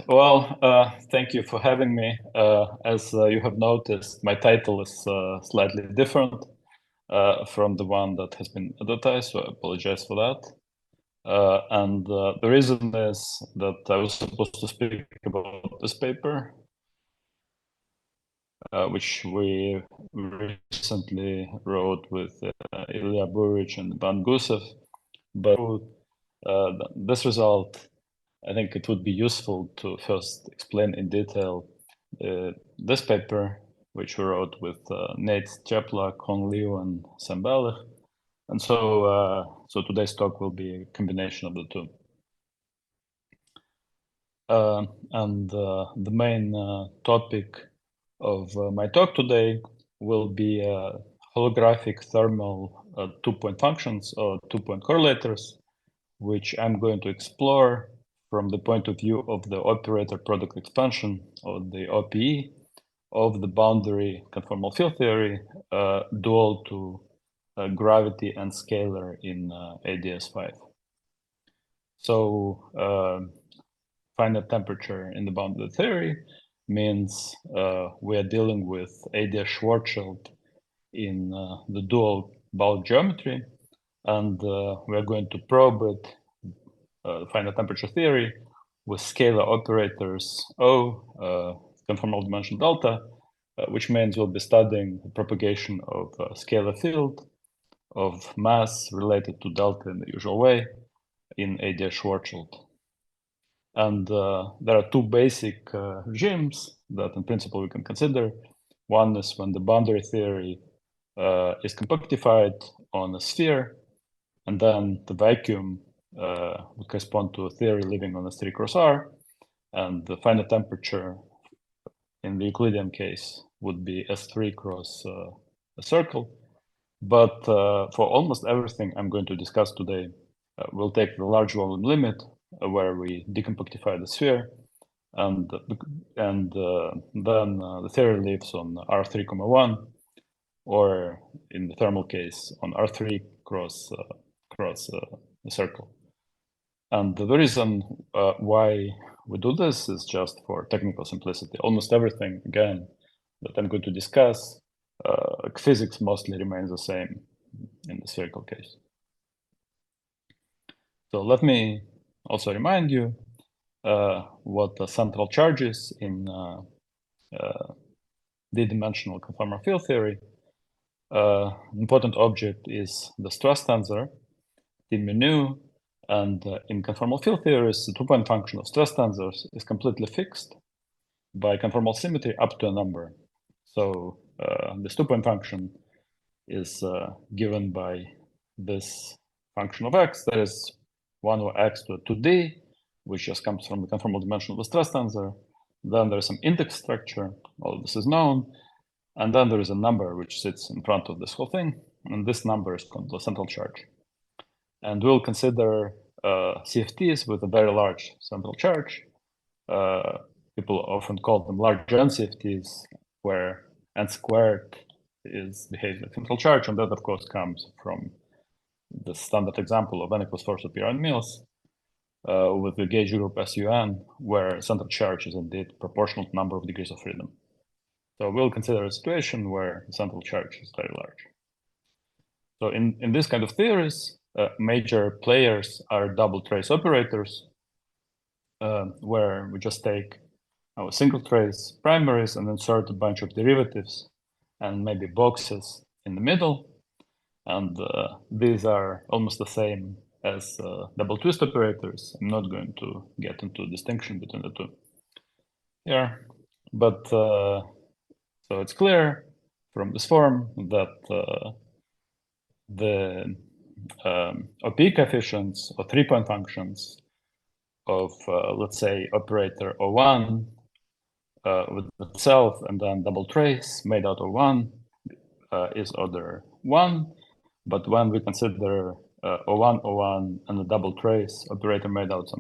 Thank you for having me. As you have noticed, my title is slightly different from the one that has been advertised, so I apologize for that. The reason is that I was supposed to speak about this paper, which we recently wrote with Ilya Buric and Van Gusev. But this result, I think it would be useful to first explain in detail this paper, which we wrote with Nate Cheplak, Hong Liu, and Sam Balich. And so today's talk will be a combination of the two. The main topic of my talk today will be holographic thermal two-point functions or two-point correlators, which I'm going to explore from the point of view of the operator product expansion, or the OPE, of the boundary conformal field theory dual to gravity and scalar in ADS5. So finite temperature in the boundary theory means we are dealing with ADS Schwarzschild in the dual bound geometry, and we are going to probe it, finite temperature theory, with scalar operators O, conformal dimension delta, which means we'll be studying the propagation of a scalar field of mass related to delta in the usual way in ADS Schwarzschild. And there are two basic regimes that in principle we can consider. One is when the boundary theory is compactified on a sphere, and then the vacuum would correspond to a theory living on S3 cross R, and the finite temperature in the Euclidean case would be S3 cross a circle. But for almost everything I'm going to discuss today, we'll take the large volume limit where we decompactify the sphere, and then the theory lives on R3, 1, or in the thermal case on R3 cross a circle. And the reason why we do this is just for technical simplicity. Almost everything, again, that I'm going to discuss, physics mostly remains the same in the spherical case. So let me also remind you what the central charge is in d-dimensional conformal field theory. Important object is the stress tensor, T mu nu, and in conformal field theories, the two-point function of stress tensors is completely fixed by conformal symmetry up to a number. So this two-point function is given by this function of x, that is 1 over x to 2d, which just comes from the conformal dimension of the stress tensor. Then there's some index structure, all of this is known, and then there is a number which sits in front of this whole thing, and this number is called the central charge. And we'll consider CFTs with a very large central charge. People often call them large n CFTs, where n squared is behaves like central charge, and that of course comes from the standard example of n equals 4 to Pierre and Mills with the gauge group SUN, where central charge is indeed proportional to number of degrees of freedom. So we'll consider a situation where the central charge is very large. So in this kind of theories, major players are double trace operators, where we just take our single trace primaries and insert a bunch of derivatives and maybe boxes in the middle. And these are almost the same as double twist operators. I'm not going to get into distinction between the two here, but so it's clear from this form that the OPE coefficients or three-point functions of, let's say, operator O1 with itself and then double trace made out of 1 is order 1. But when we consider O1, O1 and a double trace operator made out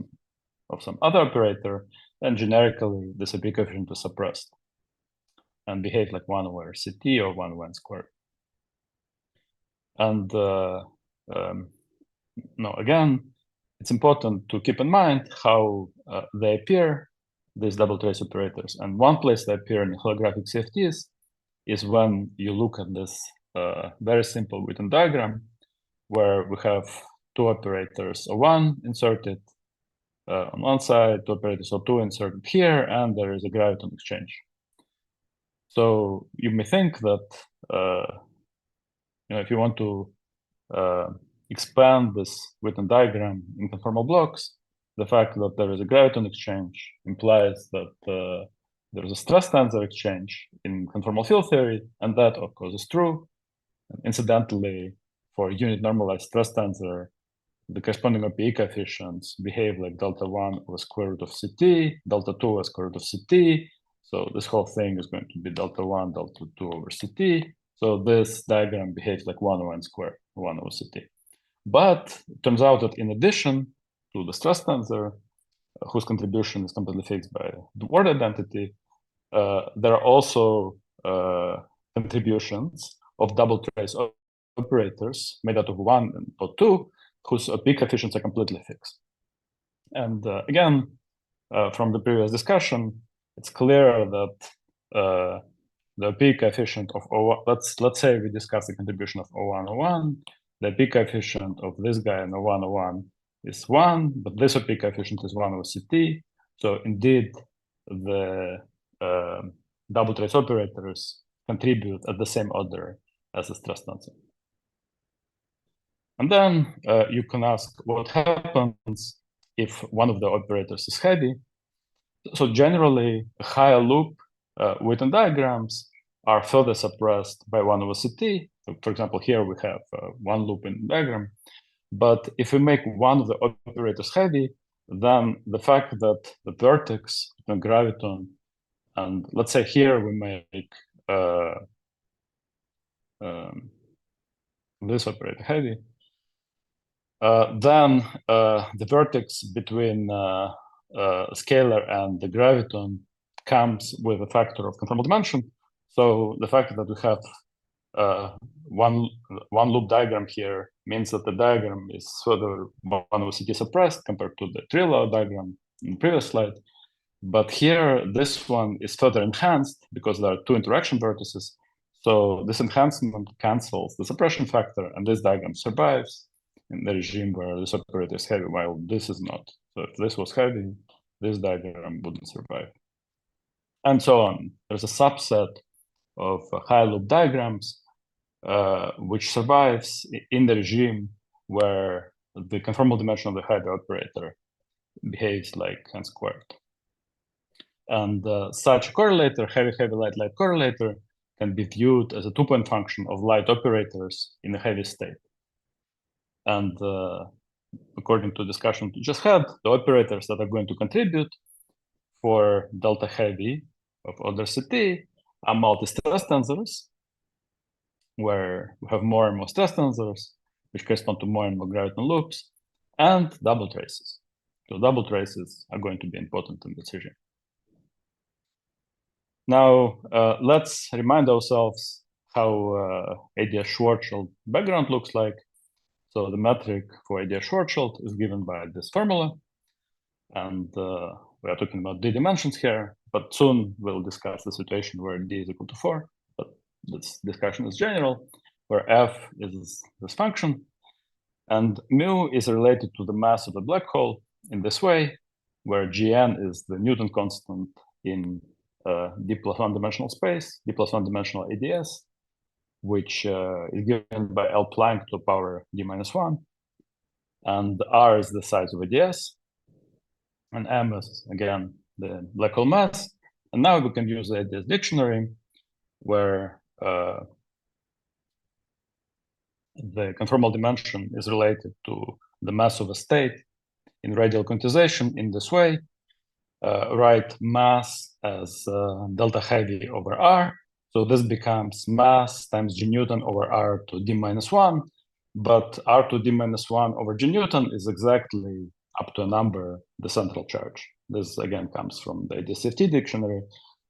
of some other operator, then generically this OPE coefficient is suppressed and behave like 1 over CT or 1 over n squared. And no, again, it's important to keep in mind how they appear these double trace operators. And one place they appear in holographic CFTs is when you look at this very simple Witten diagram, where we have two operators O1 inserted on one side, two operators O2 inserted here, and there is a graviton exchange. So you may think that if you want to expand this Witten diagram in conformal blocks, the fact that there is a graviton exchange implies that there is a stress tensor exchange in conformal field theory, and that of course is true. And incidentally, for unit normalized stress tensor, the corresponding OPE coefficients behave like delta 1 over square root of CT, delta 2 over square root of CT. So this whole thing is going to be delta 1, delta 2 over CT. So this diagram behaves like 1 over n squared, 1 over CT. But it turns out that in addition to the stress tensor, whose contribution is completely fixed by the word identity, there are also contributions of double trace operators made out of 1 and O2, whose OPE coefficients are completely fixed. And again, from the previous discussion, it's clear that the OPE coefficient of O1, let's say we discuss the contribution of O1, O1, the OPE coefficient of this guy in O1, O1 is 1, but this OPE coefficient is 1 over CT. So indeed, the double trace operators contribute at the same order as the stress tensor. And then you can ask what happens if one of the operators is heavy. So generally, higher loop Witten diagrams are further suppressed by 1 over CT. For example, here we have one loop in the diagram. But if we make one of the operators heavy, then the fact that the vertex, the graviton, and let's say here we make this operator heavy, then the vertex between scalar and the graviton comes with a factor of conformal dimension. So the fact that we have one loop diagram here means that the diagram is further 1 over CT suppressed compared to the trivial diagram in the previous slide. But here, this one is further enhanced because there are two interaction vertices. So this enhancement cancels the suppression factor, and this diagram survives in the regime where this operator is heavy, while this is not. So if this was heavy, this diagram wouldn't survive. And so on. There's a subset of high loop diagrams which survives in the regime where the conformal dimension of the heavy operator behaves like n squared. And such a correlator, heavy, light, light correlator, can be viewed as a two-point function of light operators in a heavy state. And according to discussion we just had, the operators that are going to contribute for delta heavy of order CT are multi-stress tensors, where we have more and more stress tensors, which correspond to more and more graviton loops, and double traces. So double traces are going to be important in this regime. Now, let's remind ourselves how ADS-Schwarzschild background looks like. So the metric for ADS-Schwarzschild is given by this formula. And we are talking about d dimensions here, but soon we'll discuss the situation where d is equal to 4. But this discussion is general, where f is this function. And mu is related to the mass of the black hole in this way, where Gn is the Newton constant in d plus 1 dimensional space, d plus 1 dimensional ADS, which is given by L Planck to the power d minus 1. And R is the size of ADS. And M is, again, the black hole mass. And now we can use the ADS dictionary, where the conformal dimension is related to the mass of a state in radial quantization in this way. Write mass as delta heavy over R. So this becomes mass times G Newton over R to d minus 1. But R to d minus 1 over G Newton is exactly up to a number, the central charge. This again comes from the CFT dictionary.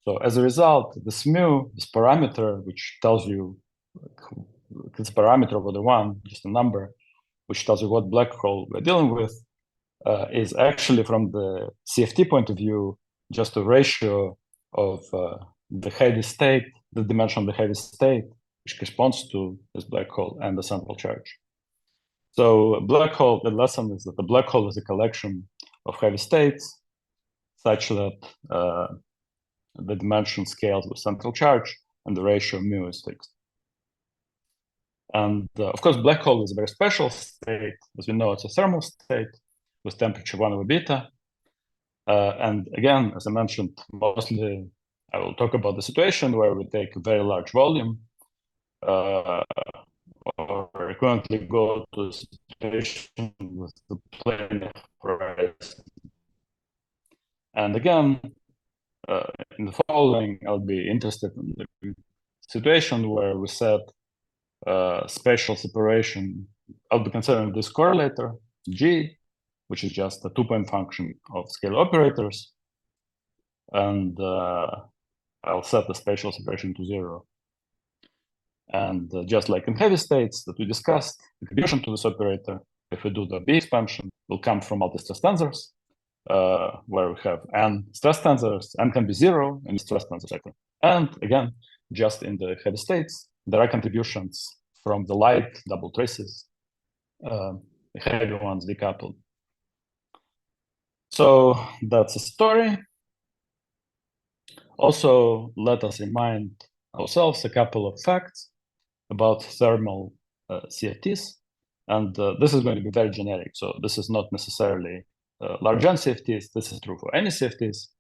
So as a result, this mu, this parameter, which tells you, it's a parameter over the one, just a number, which tells you what black hole we're dealing with, is actually from the CFT point of view, just a ratio of the heavy state, the dimension of the heavy state, which corresponds to this black hole and the central charge. So black hole, the lesson is that the black hole is a collection of heavy states such that the dimension scales with central charge and the ratio mu is fixed. And of course, black hole is a very special state. As we know, it's a thermal state with temperature 1 over beta. And again, as I mentioned, mostly I will talk about the situation where we take a very large volume or currently go to a situation with the plane horizon. And again, in the following, I'll be interested in the situation where we set spatial separation. I'll be considering this correlator, G, which is just a two-point function of scalar operators. And I'll set the spatial separation to 0. And just like in heavy states that we discussed, the contribution to this operator, if we do the B expansion, will come from multi-stress tensors, where we have n stress tensors, n can be 0 in stress tensor sector. And again, just in the heavy states, there are contributions from the light double traces, the heavy ones decoupled. So that's a story. Also, let us remind ourselves a couple of facts about thermal CFTs. And this is going to be very generic. So this is not necessarily large N CFTs. This is true for any CFTs.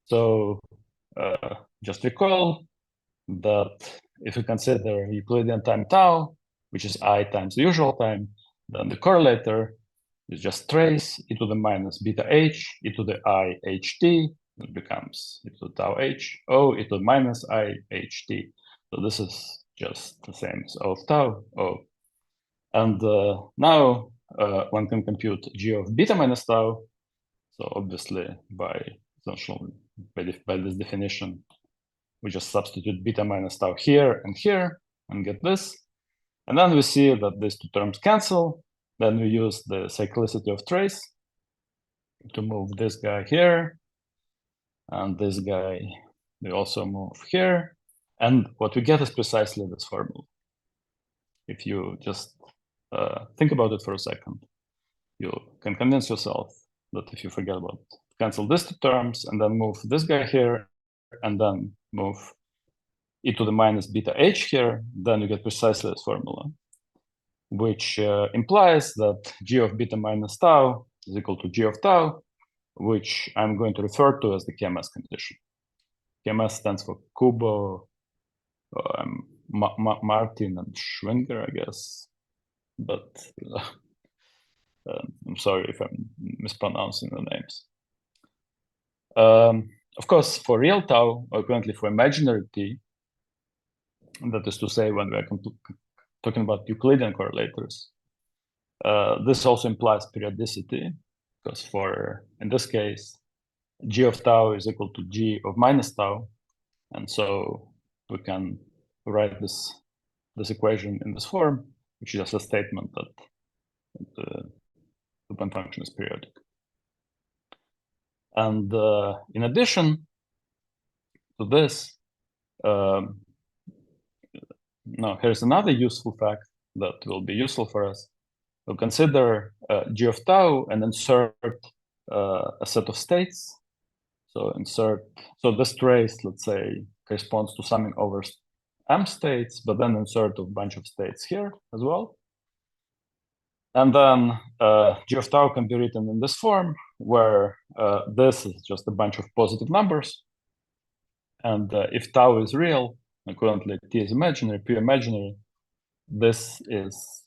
So just recall that if you consider Euclidean time tau, which is I times the usual time, then the correlator is just trace e to the minus beta h, e to the I h t, it becomes e to the tau h, o, e to the minus I h t. So this is just the same as O of tau, O. And now one can compute G of beta minus tau. So obviously by this definition, we just substitute beta minus tau here and get this. And then we see that these two terms cancel. Then we use the cyclicity of trace to move this guy here. And this guy, we also move here. And what we get is precisely this formula. If you just think about it for a second, you can convince yourself that if you forget about it, cancel these two terms and then move this guy here and then move e to the minus beta h here, then you get precisely this formula, which implies that G of beta minus tau is equal to G of tau, which I'm going to refer to as the KMS condition. KMS stands for Kubo, Martin, and Schwinger, I guess. But I'm sorry if I'm mispronouncing the names. Of course, for real tau, or currently for imaginary t, that is to say when we are talking about Euclidean correlators, this also implies periodicity, because for, in this case, G of tau is equal to G of minus tau. And so we can write this equation in this form, which is just a statement that the two-point function is periodic. And in addition to this, now here's another useful fact that will be useful for us. We'll consider G of tau and insert a set of states. So this trace, let's say, corresponds to summing over m states, but then insert a bunch of states here as well. And then G of tau can be written in this form, where this is just a bunch of positive numbers. And if tau is real, and currently t is imaginary, pure imaginary, this is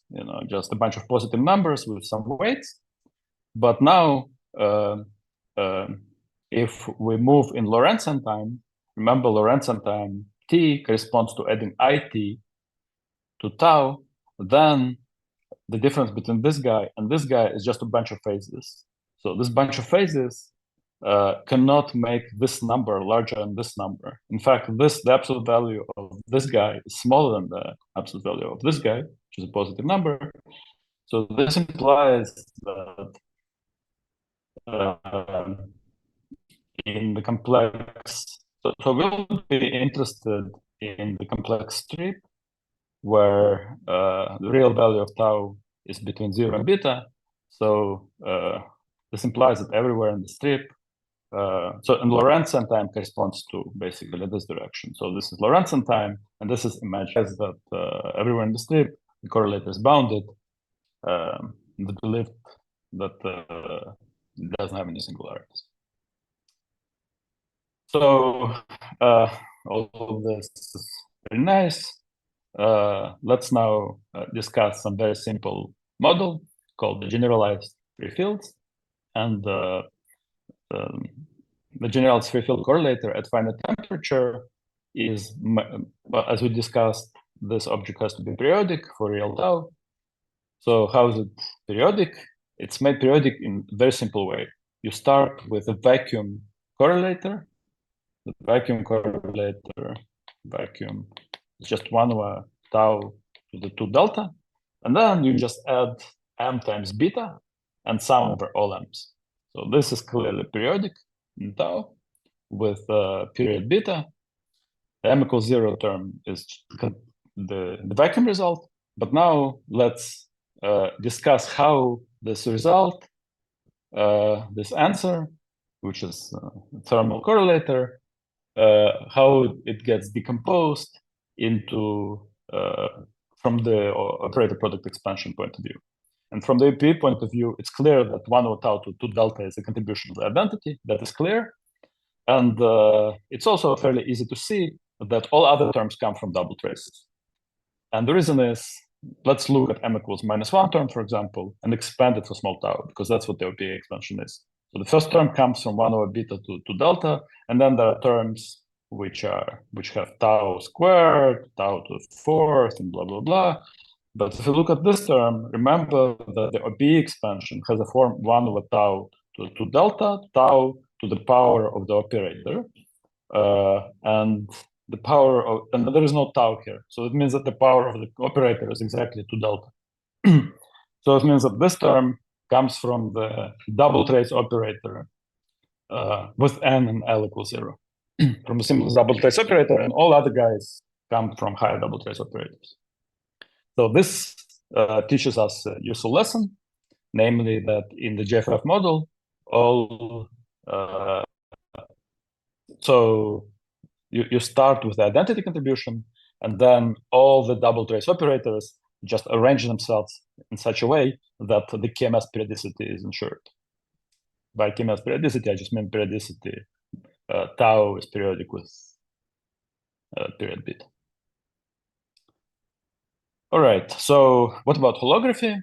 just a bunch of positive numbers with some weights. But now, if we move in Lorentzian time, remember Lorentzian time, t corresponds to adding it to tau, then the difference between this guy and this guy is just a bunch of phases. So this bunch of phases cannot make this number larger than this number. In fact, the absolute value of this guy is smaller than the absolute value of this guy, which is a positive number. So this implies that in the complex. So we'll be interested in the complex strip where the real value of tau is between 0 and beta. So this implies that everywhere in the strip, and Lorentzian time corresponds to basically this direction. So this is Lorentzian time, and this is imagines that everywhere in the strip, the correlator is bounded. The belief that it doesn't have any singularities. So all of this is very nice. Let's now discuss some very simple model called the generalized free fields. And the generalized free field correlator at finite temperature is, as we discussed, this object has to be periodic for real tau. So how is it periodic? It's made periodic in a very simple way. You start with a vacuum correlator. The vacuum correlator, vacuum, is just 1 over tau to the 2 delta. And then you just add m times beta and sum over all m's. So this is clearly periodic in tau with period beta. The m equals 0 term is the vacuum result. But now let's discuss how this result, this answer, which is thermal correlator, how it gets decomposed into from the operator product expansion point of view. And from the OPE point of view, it's clear that 1 over tau to 2 delta is a contribution of the identity. That is clear. And it's also fairly easy to see that all other terms come from double traces. And the reason is, let's look at m equals -1 term, for example, and expand it for small tau, because that's what the OPE expansion is. So the first term comes from 1 over beta to delta, and then there are terms which have tau squared, tau to the 4th, and blah, blah, blah. But if you look at this term, remember that the OPE expansion has a form 1 over tau to delta, tau to the power of the operator, and the power of, and there is no tau here. So it means that the power of the operator is exactly 2 delta. So it means that this term comes from the double trace operator with n and l equals 0. From the simplest double trace operator, and all other guys come from higher double trace operators. So this teaches us a useful lesson, namely that in the GFF model, all so you start with the identity contribution, and then all the double trace operators just arrange themselves in such a way that the KMS periodicity is ensured. By KMS periodicity, I just mean periodicity. Tau is periodic with period beta. All right, so what about holography?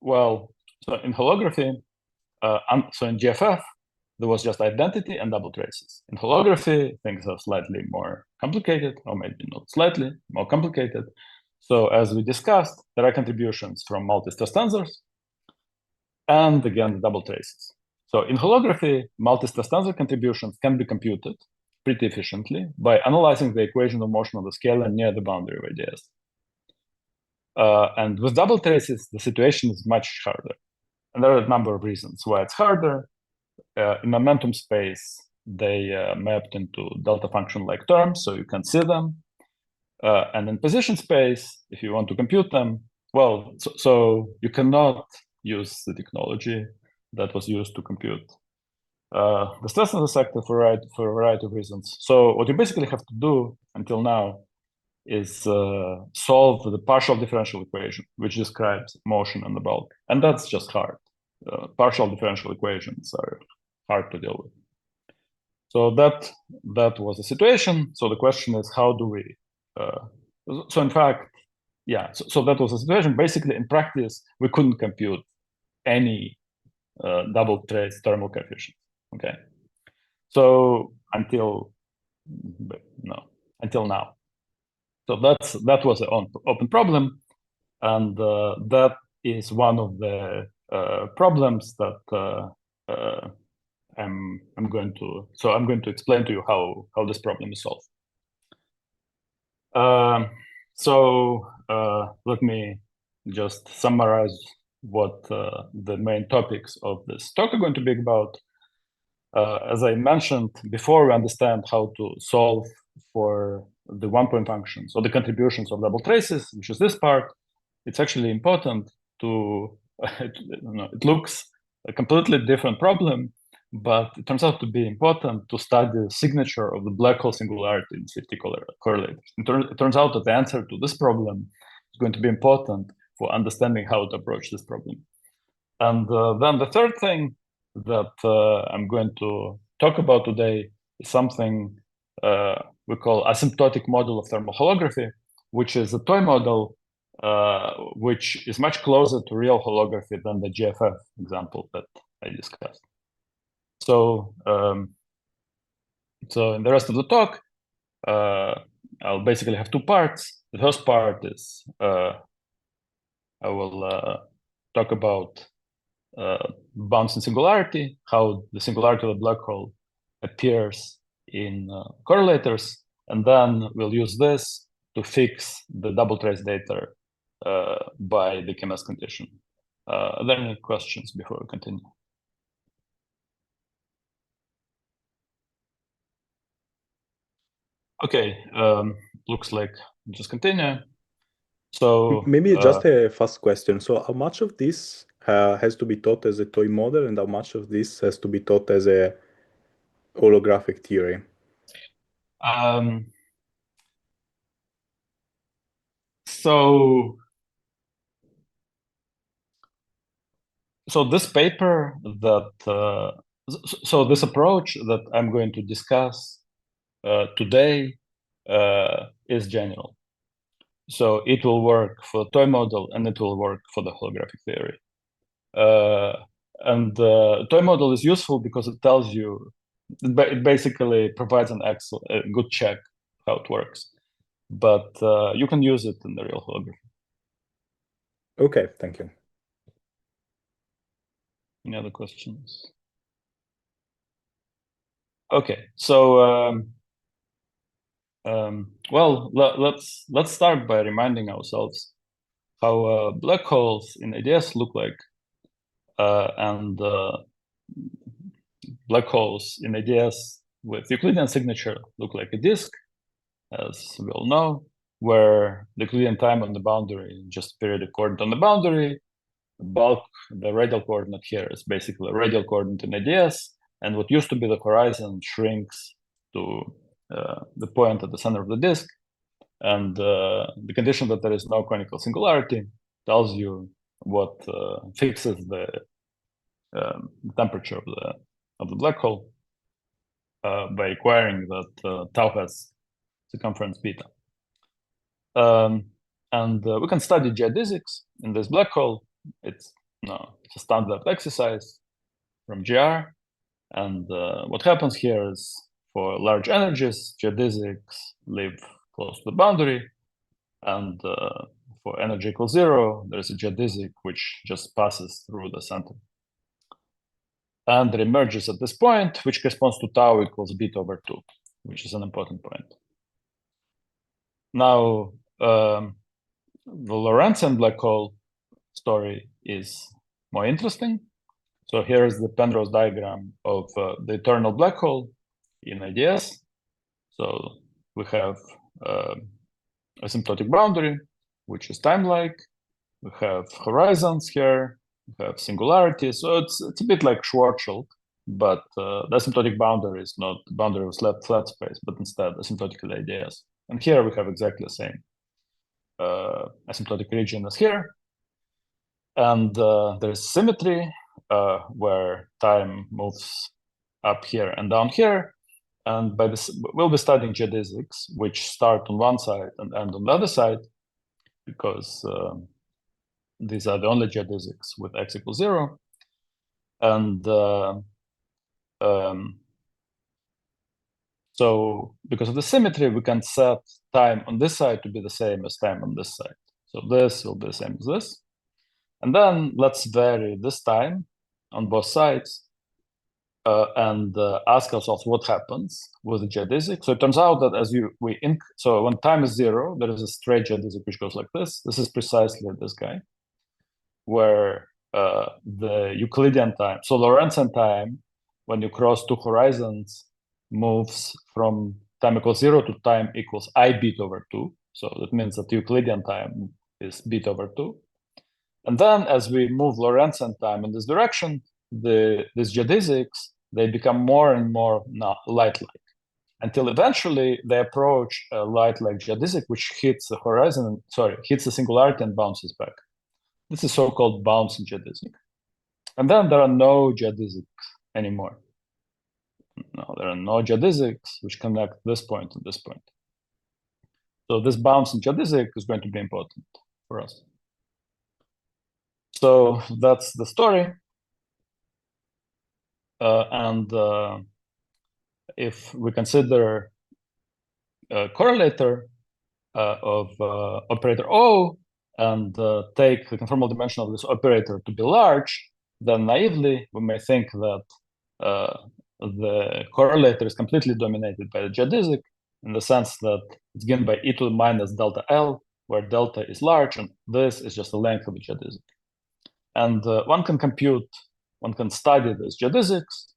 Well, so in holography, so in GFF, there was just identity and double traces. In holography, things are slightly more complicated, or maybe not slightly more complicated. So as we discussed, there are contributions from multi-stress-tensors, and again, the double traces. So in holography, multi-stress-tensor contributions can be computed pretty efficiently by analyzing the equation of motion of the scalar near the boundary of IDS. And with double traces, the situation is much harder. And there are a number of reasons why it's harder. In momentum space, they mapped into delta function-like terms, so you can see them. And in position space, if you want to compute them, well, so you cannot use the technology that was used to compute the stress tensor sector for a variety of reasons. So what you basically have to do until now is solve the partial differential equation, which describes motion in the bulk. And that's just hard. Partial differential equations are hard to deal with. So that was the situation. So the question is, how do we... so in fact, yeah, so that was the situation. Basically, in practice, we couldn't compute any double trace thermal coefficient, okay? So until now. So that was an open problem, and that is one of the problems that I'm going to explain to you how this problem is solved. Let me just summarize what the main topics of this talk are going to be about. As I mentioned before, we understand how to solve for the one-point functions or the contributions of double traces, which is this part. It's actually important to, it looks a completely different problem, but it turns out to be important to study the signature of the black hole singularity in CFT correlators. It turns out that the answer to this problem is going to be important for understanding how to approach this problem. And then the third thing that I'm going to talk about today is something we call asymptotic model of thermal holography, which is a toy model which is much closer to real holography than the GFF example that I discussed. So, so in the rest of the talk, I'll basically have two parts. The first part is I will talk about bounds in singularity, how the singularity of the black hole appears in correlators, and then we'll use this to fix the double trace data by the KMS condition. Are there any questions before we continue? Okay, looks like we'll just continue. So maybe just a fast question. So how much of this has to be taught as a toy model, and how much of this has to be taught as a holographic theory? So this paper that so this approach that I'm going to discuss today is general. So it will work for the toy model and it will work for the holographic theory. And the toy model is useful because it tells you, it basically provides a good check how it works. But you can use it in the real holography. Okay, thank you. Any other questions? Okay, so well, let's start by reminding ourselves how black holes in ADS look like, and black holes in ADS with Euclidean signature look like a disk, as we all know, where the Euclidean time on the boundary just periodic coordinate on the boundary. The radial coordinate here is basically a radial coordinate in ADS, and what used to be the horizon shrinks to the point at the center of the disk. And the condition that there is no conical singularity tells you what fixes the temperature of the black hole by requiring that tau has circumference beta. And we can study geodesics in this black hole. It's a standard exercise from GR. And what happens here is for large energies, geodesics live close to the boundary. And for energy equals 0, there is a geodesic which just passes through the center. And it emerges at this point, which corresponds to tau equals beta over 2, which is an important point. Now, the Lorentzian black hole story is more interesting. So here is the Penrose diagram of the eternal black hole in ADS. So we have asymptotic boundary, which is time-like. We have horizons here. We have singularities. So it's a bit like Schwarzschild, but the asymptotic boundary is not the boundary of flat space, but instead asymptotic ADS. And here we have exactly the same asymptotic region as here. And there's symmetry where time moves up here and down here. And by this, we'll be studying geodesics, which start on one side and end on the other side, because these are the only geodesics with x equals 0. And so because of the symmetry, we can set time on this side to be the same as time on this side. So this will be the same as this. And then let's vary this time on both sides and ask ourselves what happens with the geodesic. So it turns out that so when time is 0, there is a straight geodesic which goes like this. This is precisely this guy, where the Euclidean time, so Lorentzian time when you cross two horizons, moves from time equals 0 to time equals I bit over 2. So that means that Euclidean time is bit over 2. And then as we move Lorentzian time in this direction, these geodesics, they become more and more light-like, until eventually they approach a light-like geodesic, which hits the horizon, hits the singularity and bounces back. This is so-called bouncing geodesic. And then there are no geodesics anymore. No, there are no geodesics which connect this point and this point. So this bouncing geodesic is going to be important for us. So that's the story. If we consider a correlator of operator O and take the conformal dimension of this operator to be large, then naively we may think that the correlator is completely dominated by the geodesic, in the sense that it's given by e to the minus delta L, where delta is large, and this is just the length of the geodesic. And one can study these geodesics,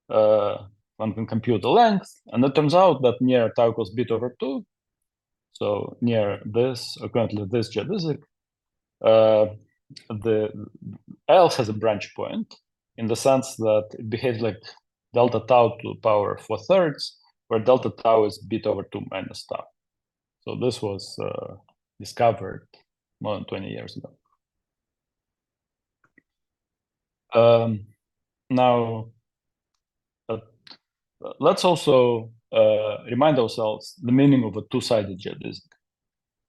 one can compute the length, and it turns out that near tau equals bit over 2, so near this, or currently this geodesic, the L has a branch point, in the sense that it behaves like delta tau to the power 4/3, where delta tau is bit over 2 minus tau. So this was discovered more than 20 years ago. Now, let's also remind ourselves the meaning of a two-sided geodesic.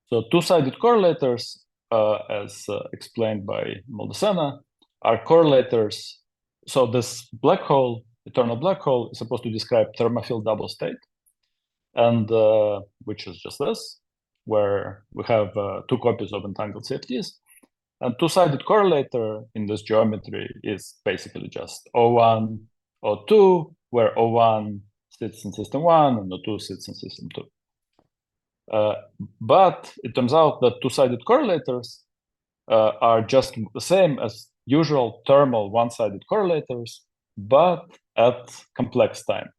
So two-sided correlators, as explained by Moldesena, are correlators. So this black hole, eternal black hole, is supposed to describe thermophile double state, and which is just this, where we have two copies of entangled CFTs. And two-sided correlator in this geometry is basically just O1, O2, where O1 sits in system 1 and O2 sits in system 2. But it turns out that two-sided correlators are just the same as usual thermal one-sided correlators, but at complex time.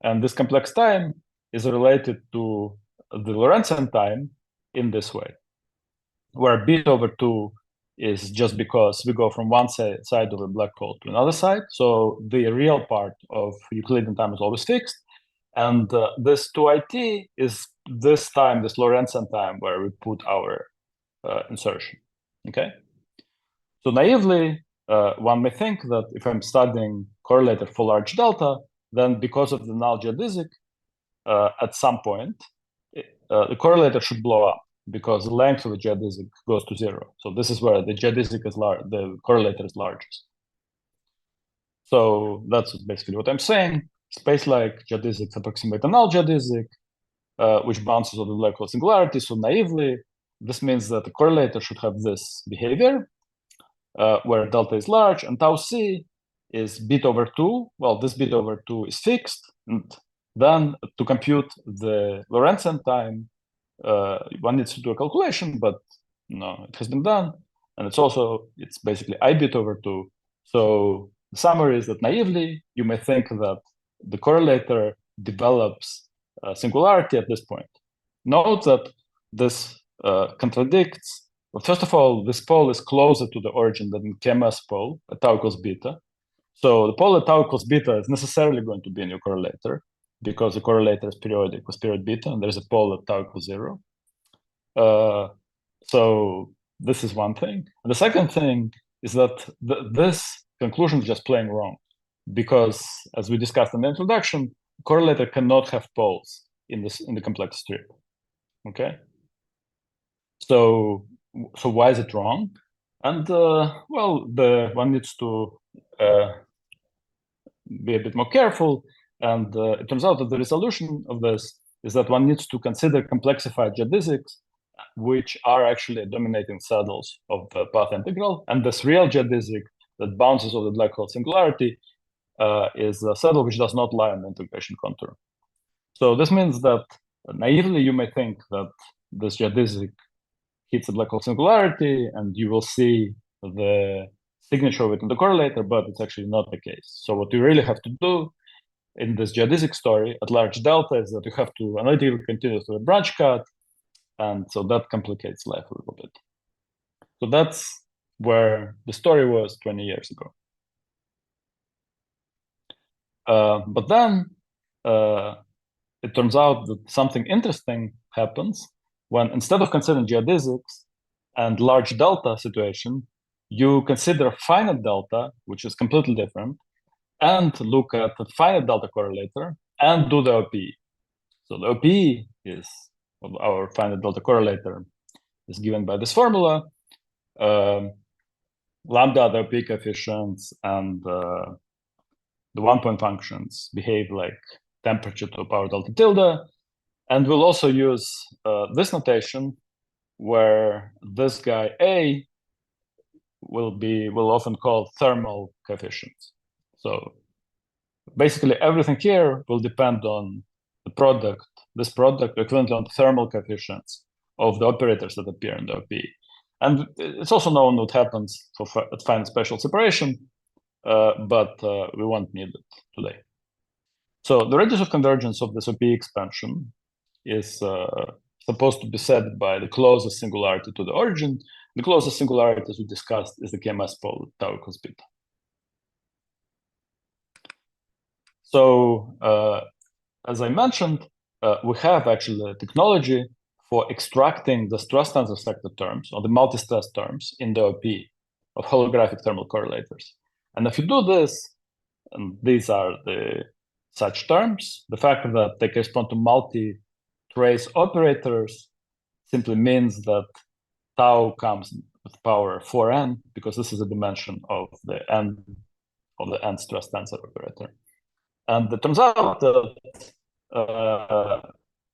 And this complex time is related to the Lorentzian time in this way, where bit over 2 is just because we go from one side of a black hole to another side. So the real part of Euclidean time is always fixed. And this 2it is this time, this Lorentzian time, where we put our insertion, okay? So naively, one may think that if I'm studying correlator for large delta, then because of the null geodesic, at some point, the correlator should blow up, because the length of the geodesic goes to 0. So this is where the geodesic is large, the correlator is largest. So that's basically what I'm saying. Space-like geodesics approximate a null geodesic, which bounces on the black hole singularity. So naively, this means that the correlator should have this behavior, where delta is large, and tau c is bit over 2. Well, this bit over 2 is fixed, and then to compute the Lorentzian time, one needs to do a calculation, but no, it has been done. And it's basically I bit over 2. So the summary is that naively, you may think that the correlator develops singularity at this point. Note that this contradicts. Well, first of all, this pole is closer to the origin than KMS pole at tau equals beta. So the pole at tau equals beta is necessarily going to be a new correlator, because the correlator is periodic with period beta, and there's a pole at tau equals 0. So this is one thing. And the second thing is that this conclusion is just plain wrong, because as we discussed in the introduction, correlator cannot have poles in the complex strip. Okay. So why is it wrong? And well, one needs to be a bit more careful. And it turns out that the resolution of this is that one needs to consider complexified geodesics, which are actually dominating saddles of the path integral. And this real geodesic that bounces over the black hole singularity is a saddle which does not lie on the integration contour. So this means that naively you may think that this geodesic hits the black hole singularity, and you will see the signature of it in the correlator, but it's actually not the case. So what you really have to do in this geodesic story at large delta is that you have to analytically continue through a branch cut, and so that complicates life a little bit. So that's where the story was 20 years ago. But then it turns out that something interesting happens when, instead of considering geodesics and large delta situation, you consider finite delta, which is completely different, and look at the finite delta correlator and do the OPE. So the OPE is of our finite delta correlator is given by this formula. Lambda, the OPE coefficients, and the one-point functions behave like temperature to the power delta tilde. And we'll also use this notation where this guy A we'll often call thermal coefficients. So basically everything here will depend on the product, this product equivalent on the thermal coefficients of the operators that appear in the OPE. And it's also known what happens at finite spatial separation, but we won't need it today. So the radius of convergence of this OPE expansion is supposed to be set by the closest singularity to the origin. The closest singularity, as we discussed, is the KMS pole tau equals beta. So as I mentioned, we have actually a technology for extracting the stress-tensor sector terms or the multi-stress terms in the OPE of holographic thermal correlators. And if you do this, and these are the such terms, the fact that they correspond to multi-trace operators simply means that tau comes with power 4n, because this is a dimension of the n stress tensor operator. And it turns out that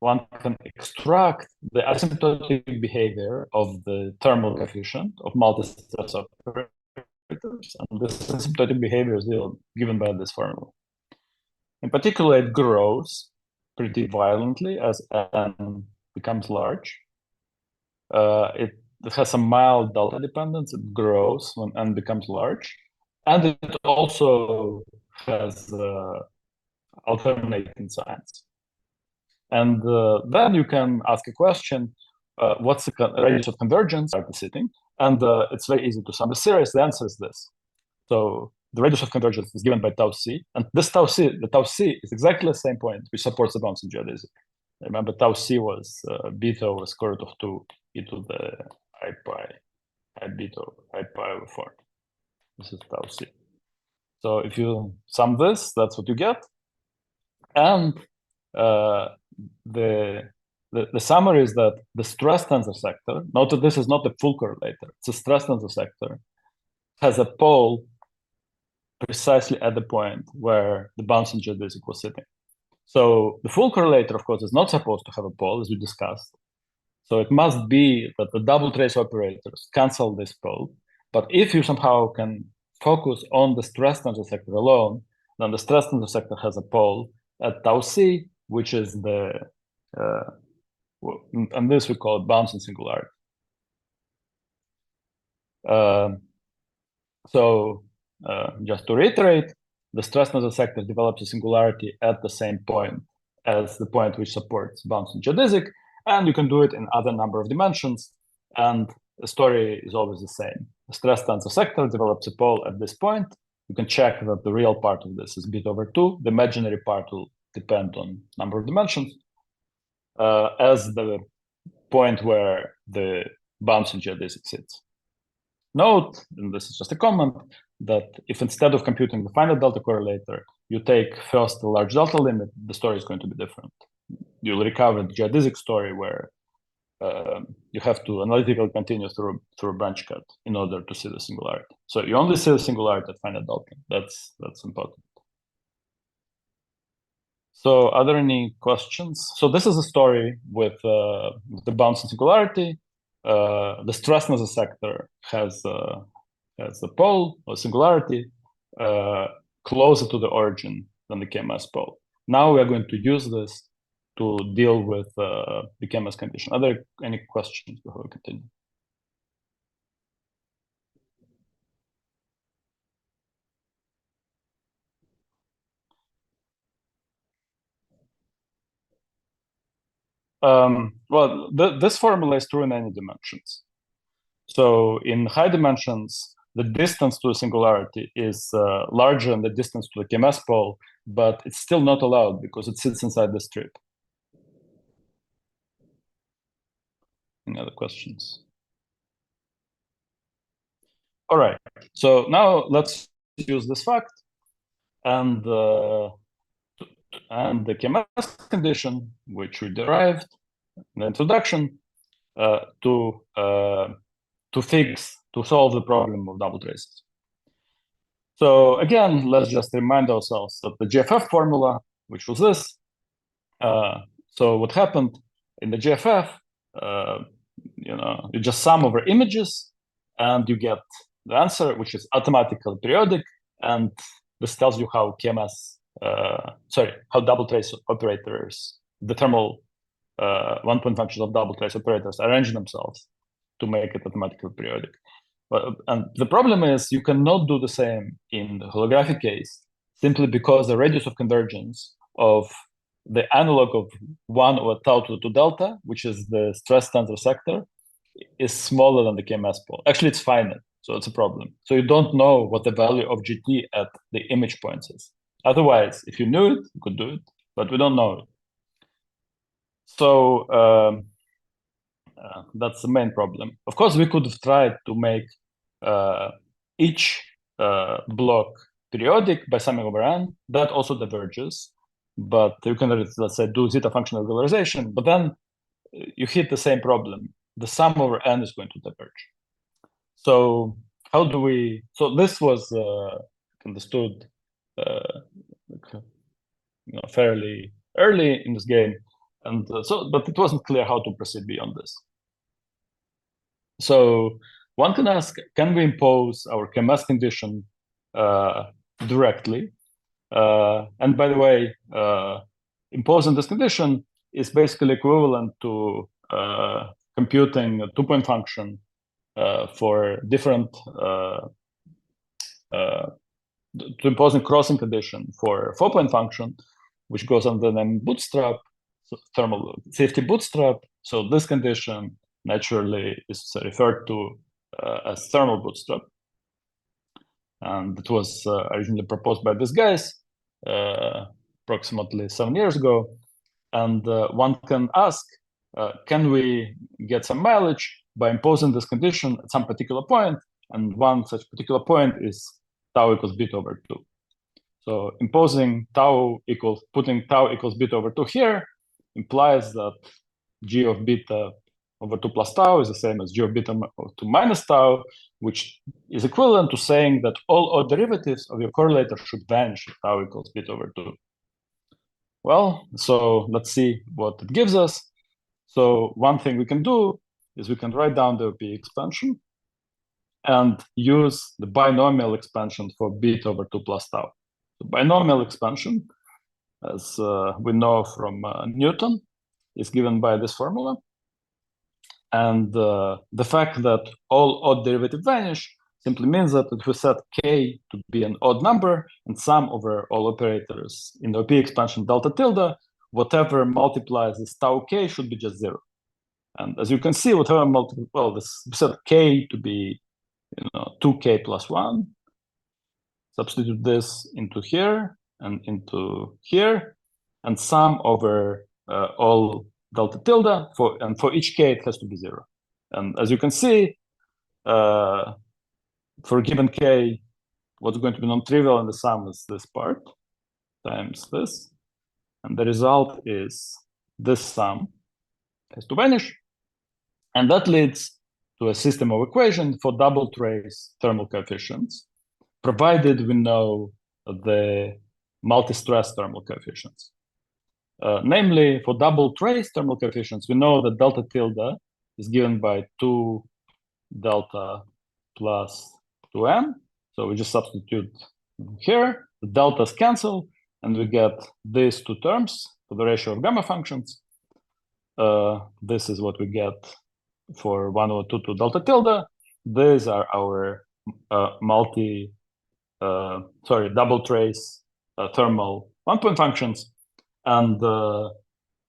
one can extract the asymptotic behavior of the thermal coefficient of multi-stress operators, and this asymptotic behavior is given by this formula. In particular, it grows pretty violently as n becomes large. It has some mild delta dependence. It grows when n becomes large, and it also has alternating signs. And then you can ask a question, what's the radius of convergence at the sitting? And it's very easy to sum the series. The answer is this. So the radius of convergence is given by tau c, and this tau c, the tau c is exactly the same point which supports the bouncing geodesic. Remember, tau c was beta over square root of 2 e to the I beta I pi over 4. This is tau c. So if you sum this, that's what you get. And the summary is that the stress tensor sector, note that this is not a full correlator, it's a stress tensor sector, has a pole precisely at the point where the bouncing geodesic was sitting. So the full correlator, of course, is not supposed to have a pole, as we discussed. So it must be that the double trace operators cancel this pole. But if you somehow can focus on the stress tensor sector alone, then the stress tensor sector has a pole at tau c, which is the, and this we call it bouncing singularity. So just to reiterate, the stress tensor sector develops a singularity at the same point as the point which supports bouncing geodesic, and you can do it in other number of dimensions, and the story is always the same. The stress tensor sector develops a pole at this point. You can check that the real part of this is beta over 2. The imaginary part will depend on number of dimensions as the point where the bouncing geodesic sits. Note, and this is just a comment, that if instead of computing the finite delta correlator, you take first the large delta limit, the story is going to be different. You'll recover the geodesic story where you have to analytically continue through a branch cut in order to see the singularity. So you only see the singularity at finite delta. That's important. So are there any questions? So this is a story with the bouncing singularity. The stress tensor sector has a pole or singularity closer to the origin than the KMS pole. Now we are going to use this to deal with the KMS condition. Are there any questions before we continue? Well, this formula is true in any dimensions. So in high dimensions, the distance to a singularity is larger than the distance to the KMS pole, but it's still not allowed because it sits inside the strip. Any other questions? All right, so now let's use this fact and the KMS condition, which we derived in the introduction, to solve the problem of double traces. So again, let's just remind ourselves that the GFF formula, which was this. So what happened in the GFF, you just sum over images, and you get the answer, which is automatically periodic, and this tells you how KMS, how double trace operators, the thermal one-point functions of double trace operators arrange themselves to make it automatically periodic. And the problem is you cannot do the same in the holographic case simply because the radius of convergence of the analog of 1 over tau to 2 delta, which is the stress tensor sector, is smaller than the KMS pole. Actually, it's finite, so it's a problem. So you don't know what the value of GT at the image points is. Otherwise, if you knew it, you could do it, but we don't know it. So that's the main problem. Of course, we could have tried to make each block periodic by summing over n. That also diverges, but you can, let's say, do zeta function regularization, but then you hit the same problem. The sum over n is going to diverge. So how do we? So this was understood fairly early in this game, and but it wasn't clear how to proceed beyond this. So one can ask, can we impose our KMS condition directly? And by the way, imposing this condition is basically equivalent to computing a two-point function for different, to imposing crossing condition for a four-point function, which goes under the name bootstrap, so thermal CFT bootstrap. So this condition naturally is referred to as thermal bootstrap. And it was originally proposed by these guys approximately 7 years ago. And one can ask, can we get some mileage by imposing this condition at some particular point? And one such particular point is tau equals beta over 2. So imposing putting tau equals beta over 2 here implies that g of beta over 2 plus tau is the same as g of beta over 2 minus tau, which is equivalent to saying that all odd derivatives of your correlator should vanish if tau equals beta over 2. Well, so let's see what it gives us. So one thing we can do is we can write down the OPE expansion and use the binomial expansion for beta over 2 plus tau. The binomial expansion, as we know from Newton, is given by this formula. And the fact that all odd derivatives vanish simply means that if we set k to be an odd number and sum over all operators in the OPE expansion delta tilde, whatever multiplies this tau k should be just 0. And as you can see, whatever we set k to be 2k plus 1, substitute this into here and into here, and sum over all delta tilde, for each k it has to be 0. And as you can see, for a given k, what's going to be non-trivial in the sum is this part times this, and the result is this sum has to vanish, and that leads to a system of equations for double trace thermal coefficients, provided we know the multi-stress thermal coefficients. Namely, for double trace thermal coefficients, we know that delta tilde is given by 2 delta plus 2n. So we just substitute here, the deltas cancel, and we get these two terms for the ratio of gamma functions. This is what we get for 1 over 2 to delta tilde. These are our double trace thermal one-point functions. And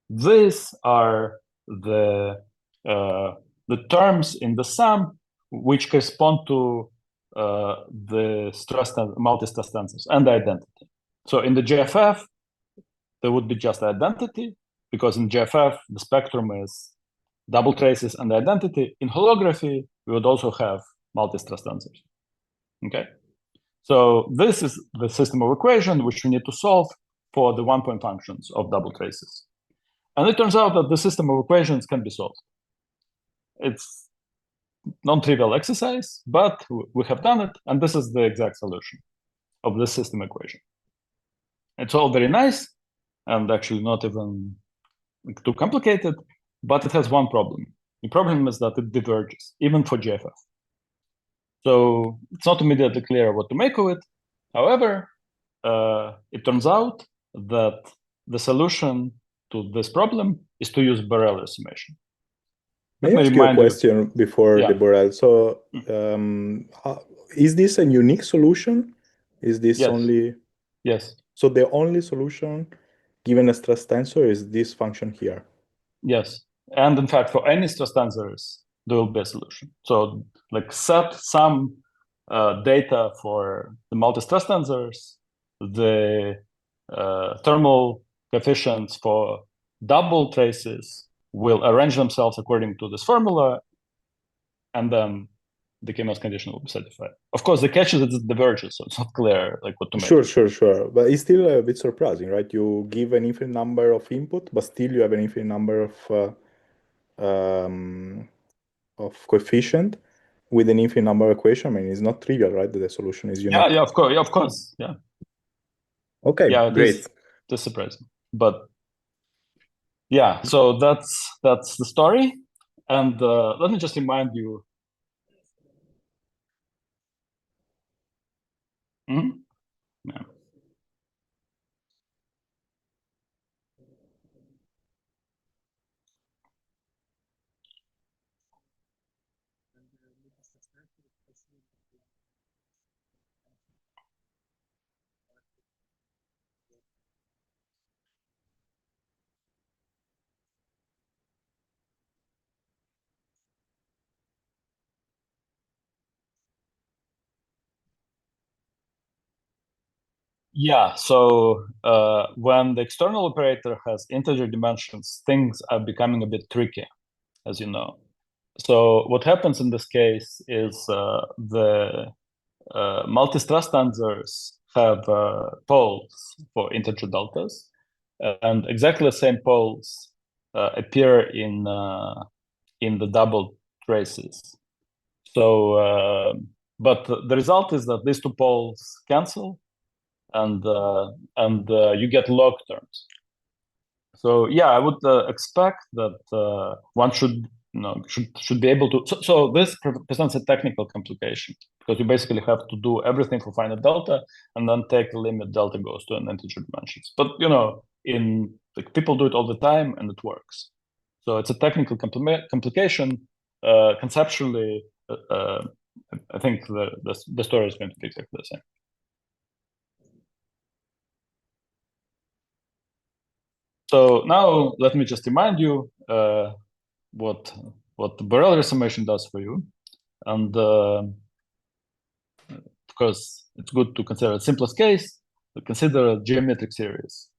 These are the terms in the sum which correspond to the multi-stress tensors and the identity. So in the GFF, there would be just the identity, because in GFF, the spectrum is double traces and the identity. In holography, we would also have multi-stress tensors. Okay? So this is the system of equation which we need to solve for the one-point functions of double traces. And it turns out that the system of equations can be solved. It's non-trivial exercise, but we have done it, and this is the exact solution of this system equation. It's all very nice, and actually not even too complicated, but it has one problem. The problem is that it diverges, even for GFF. So it's not immediately clear what to make of it. However, it turns out that the solution to this problem is to use Borel resummation. May I ask you a question before the Borel? So is this a unique solution? Is this only? Yes. So the only solution given a stress tensor is this function here? Yes. And in fact, for any stress tensors, there will be a solution. So like set some data for the multi-stress tensors, the thermal coefficients for double traces will arrange themselves according to this formula, and then the K-means condition will be satisfied. Of course, the catch is that it diverges, so it's not clear like what to make. Sure. But it's still a bit surprising, right? You give an infinite number of input, but still you have an infinite number of coefficient with an infinite number equation. I mean, it's not trivial, right? That the solution is unique. Yeah, of course. Yeah. Okay, yeah, great. It's surprising, but yeah. So that's the story, and let me just remind you. Mm-hmm. Yeah. Yeah, so when the external operator has integer dimensions, things are becoming a bit tricky, as you know. So what happens in this case is the multi-stress tensors have poles for integer deltas, and exactly the same poles appear in the double traces. So, but the result is that these two poles cancel, and you get log terms. So yeah, I would expect that one should be able to. So this presents a technical complication, because you basically have to do everything for finite delta and then take the limit delta goes to an integer dimensions. But people do it all the time and it works. So it's a technical complication. Conceptually, I think the story is going to be exactly the same. So now let me just remind you what the Borel resummation does for you, and of course it's good to consider the simplest case. Consider a geometric series.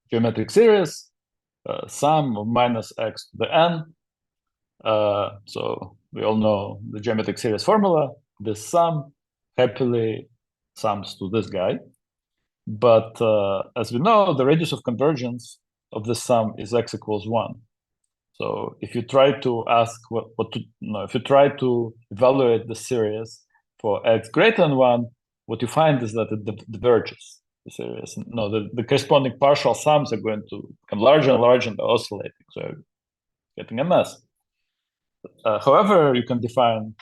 Sum of minus x to the n. So we all know the geometric series formula. This sum happily sums to this guy, but as we know, the radius of convergence of this sum is x equals 1. So if you try to ask if you try to evaluate the series for x greater than 1, what you find is that it diverges. The series, the corresponding partial sums are going to become larger and larger and oscillating, so you're getting a mess. However, you can define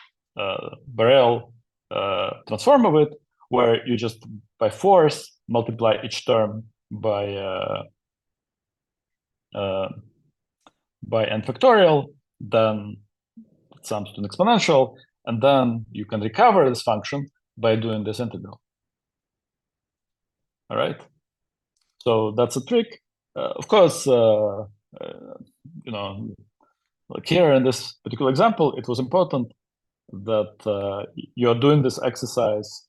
Borel transform of it, where you just by force multiply each term by n factorial, then it sums to an exponential, and then you can recover this function by doing this integral. All right. So that's a trick. Of course, like here in this particular example, it was important that you're doing this exercise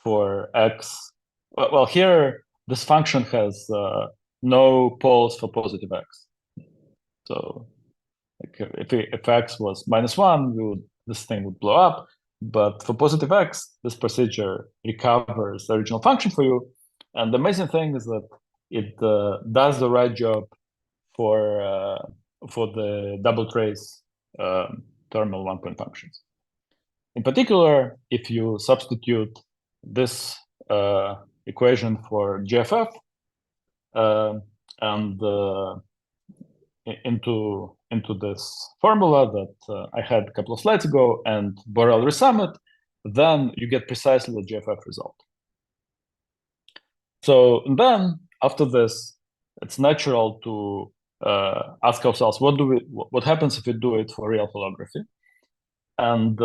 for x. Well, here this function has no poles for positive x. So like if x was -1, this thing would blow up. But for positive x, this procedure recovers the original function for you. And the amazing thing is that it does the right job for the double trace thermal one-point functions. In particular, if you substitute this equation for GFF and into this formula that I had a couple of slides ago, and Borel resum it, then you get precisely the GFF result. So then, after this, it's natural to ask ourselves, what happens if we do it for real holography? And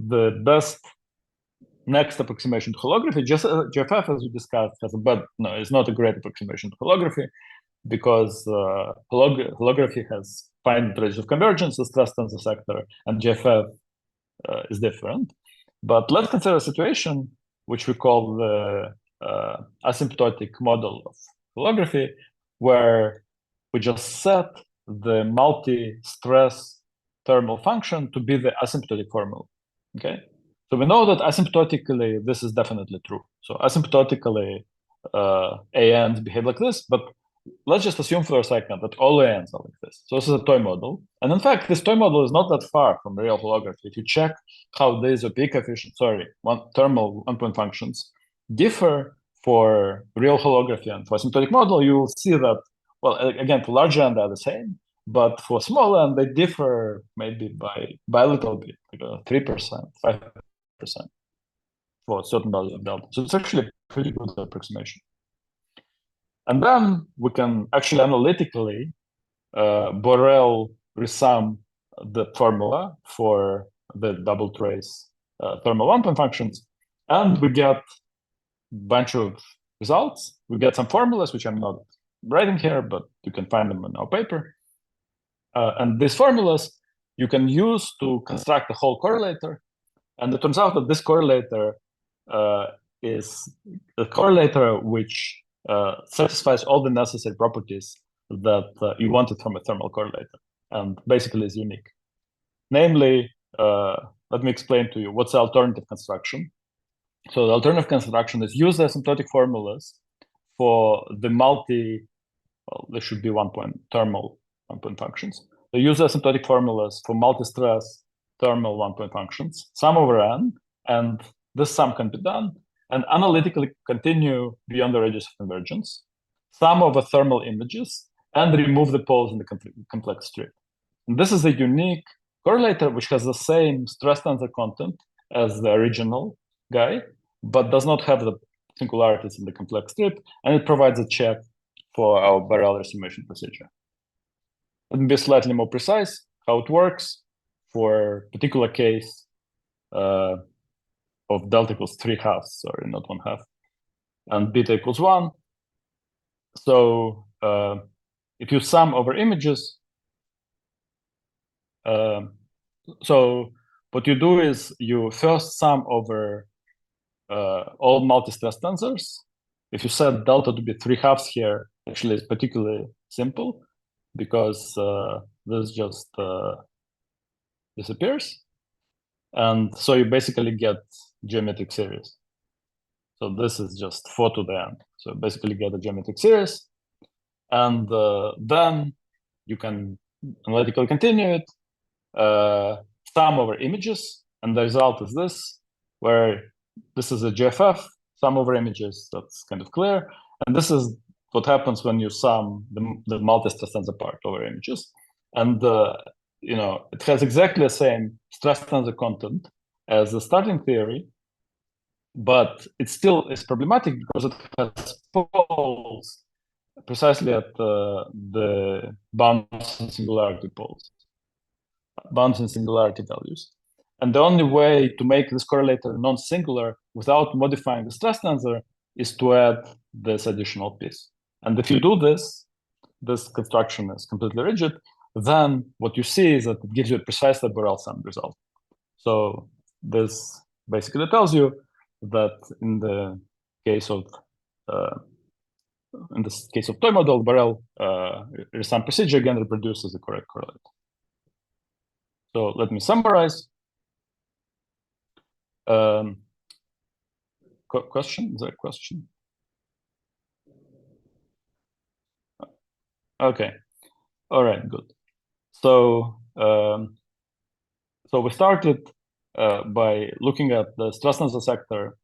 the best next approximation to holography, just GFF, as we discussed, is not a great approximation to holography, because holography has finite range of convergence, the stress-tensor sector, and GFF is different. But let's consider a situation which we call the asymptotic model of holography, where we just set the multi-stress thermal function to be the asymptotic formula. Okay, so we know that asymptotically this is definitely true. So asymptotically ANs behave like this, but let's just assume for a second that all ANs are like this. So this is a toy model. And in fact, this toy model is not that far from real holography. If you check how these OPE coefficients, thermal one-point functions differ for real holography and for asymptotic model, you will see that, well, again, for large n, they're the same. But for small n, they differ maybe by a little bit, like 3%, 5% for certain values of delta. So it's actually a pretty good approximation. And then we can actually analytically Borel resum the formula for the double trace thermal one-point functions, and we get a bunch of results. We get some formulas, which I'm not writing here, but you can find them in our paper. And these formulas you can use to construct a whole correlator. And it turns out that this correlator is a correlator which satisfies all the necessary properties that you wanted from a thermal correlator, and basically is unique. Namely, let me explain to you what's the alternative construction. So the alternative construction is use the asymptotic formulas for the there should be thermal one-point functions. So use the asymptotic formulas for multi-stress thermal one-point functions, sum over n, and this sum can be done, and analytically continue beyond the radius of convergence, sum over thermal images, and remove the poles in the complex strip. And this is a unique correlator which has the same stress tensor content as the original guy, but does not have the singularities in the complex strip, and it provides a check for our Borel resummation procedure. Let me be slightly more precise how it works for a particular case of delta equals 3/2, sorry, not 1/2, and beta equals 1. So if you sum over images, so what you do is you first sum over all multi-stress tensors. If you set delta to be 3/2 here, actually it's particularly simple because this just disappears. And so you basically get geometric series. So this is just 4 to the n. So basically get a geometric series. And then you can analytically continue it, sum over images. And the result is this, where this is a GFF, sum over images, that's kind of clear. And this is what happens when you sum the multi-stress tensor part over images. And it has exactly the same stress tensor content as the starting theory, but it still is problematic because it has poles precisely at the bounds and singularity poles, bounds and singularity values. And the only way to make this correlator non-singular without modifying the stress tensor is to add this additional piece. And if you do this, this construction is completely rigid, then what you see is that it gives you a precisely Borel sum result. So this basically tells you that in the case of toy model, Borel resum procedure again reproduces the correct correlator. So let me summarize. Question? Is there a question? Okay. All right. Good. So we started by looking at the stress-tensor sector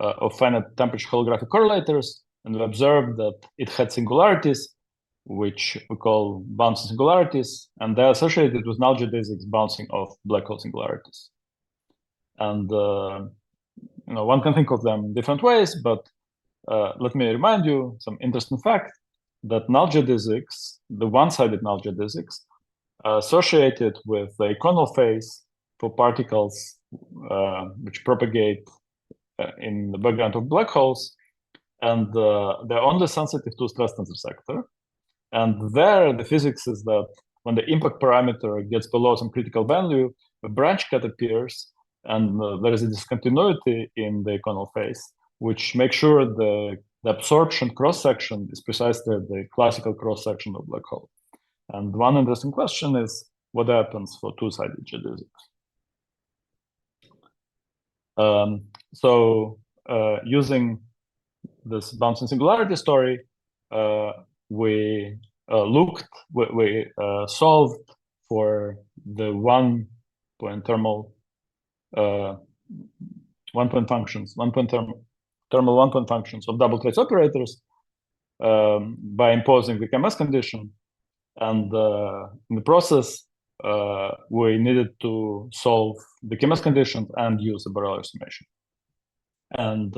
of finite temperature holographic correlators, and we observed that it had singularities, which we call bouncing singularities, and they're associated with null geodesics bouncing off black hole singularities. And one can think of them different ways, but let me remind you some interesting fact that null geodesics, the one-sided null geodesics, are associated with the conal phase for particles which propagate in the background of black holes, and they're only sensitive to stress-tensor sector. And there, the physics is that when the impact parameter gets below some critical value, a branch cut appears, and there is a discontinuity in the conal phase, which makes sure the absorption cross-section is precisely the classical cross-section of black hole. And one interesting question is, what happens for two-sided geodesics? Using this bouncing singularity story, we solved for the one-point thermal one-point functions of double trace operators by imposing the KMS condition, and in the process we needed to solve the KMS conditions and use the Borel resummation. And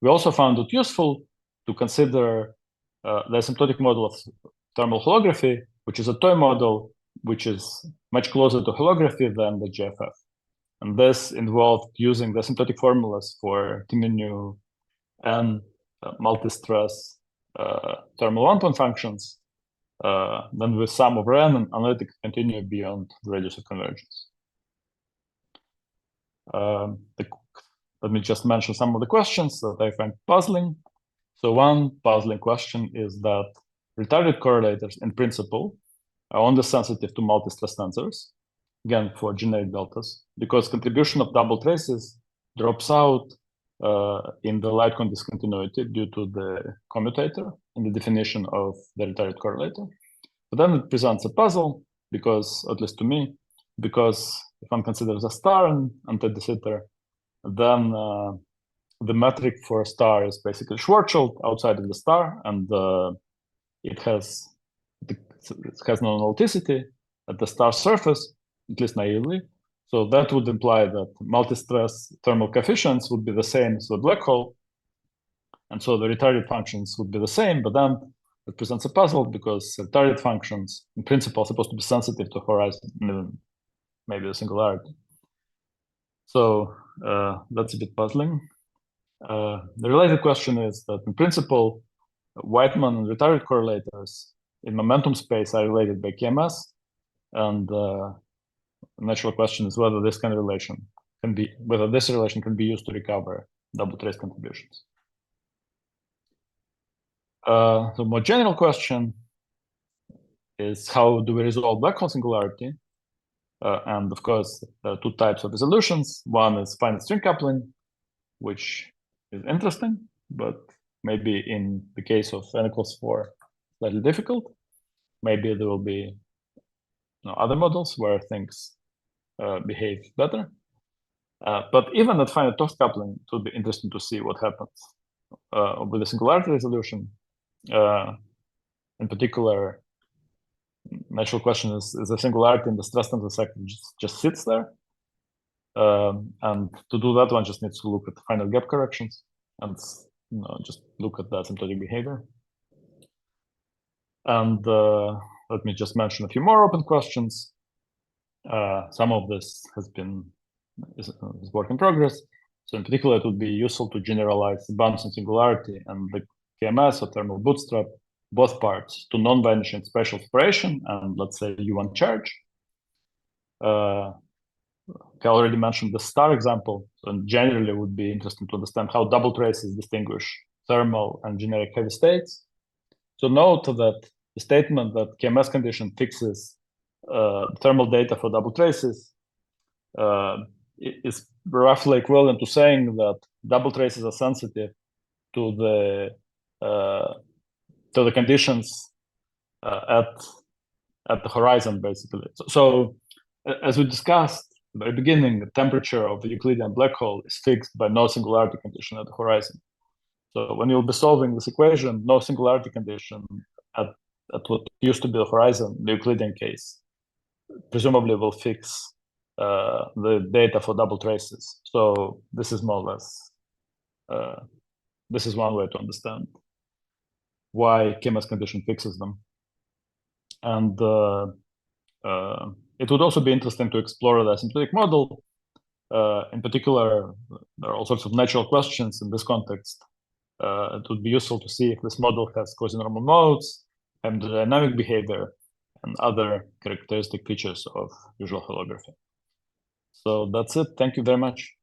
we also found it useful to consider the asymptotic model of thermal holography, which is a toy model which is much closer to holography than the GFF. And this involved using the asymptotic formulas for T mu and multi-stress thermal one-point functions, then with sum over n and analytic continue beyond the radius of convergence. Let me just mention some of the questions that I find puzzling. So one puzzling question is that retarded correlators in principle are only sensitive to multi-stress tensors, again for generic deltas, because contribution of double traces drops out in the light cone discontinuity due to the commutator in the definition of the retarded correlator. But then it presents a puzzle because, at least to me, because if one considers a star and de Sitter, then the metric for a star is basically Schwarzschild outside of the star, and it has no nullticity at the star surface, at least naively. So that would imply that multi-stress thermal coefficients would be the same as the black hole, and so the retarded functions would be the same. But then it presents a puzzle because retarded functions, in principle, are supposed to be sensitive to horizon, maybe a singularity. So that's a bit puzzling. The related question is that in principle, Whiteman and retarded correlators in momentum space are related by KMS, and the natural question is whether this kind of relation can be used to recover double trace contributions. The more general question is, how do we resolve black hole singularity? And of course, there are two types of resolutions. One is finite string coupling, which is interesting, but maybe in the case of n equals 4, slightly difficult. Maybe there will be other models where things behave better. But even at finite Toth coupling, it would be interesting to see what happens with the singularity resolution. In particular, natural question is the singularity in the stress-tensor sector just sits there? And to do that, one just needs to look at the finite gap corrections and just look at the asymptotic behavior. And let me just mention a few more open questions. Some of this is work in progress. So in particular, it would be useful to generalize the bouncing singularity and the KMS or thermal bootstrap both parts to non-vanishing spatial separation and, let's say, U1 charge. I already mentioned the star example, and generally would be interesting to understand how double traces distinguish thermal and generic heavy states. So note that the statement that KMS condition fixes thermal data for double traces is roughly equivalent to saying that double traces are sensitive to the conditions at the horizon, basically. So as we discussed at the very beginning, the temperature of the Euclidean black hole is fixed by no singularity condition at the horizon. So when you'll be solving this equation, no singularity condition at what used to be the horizon, the Euclidean case, presumably will fix the data for double traces. So this is more or less, this is one way to understand why KMS condition fixes them. And it would also be interesting to explore the asymptotic model. In particular, there are all sorts of natural questions in this context. It would be useful to see if this model has quasi-normal modes, hemodynamic behavior, and other characteristic features of visual holography. So that's it. Thank you very much.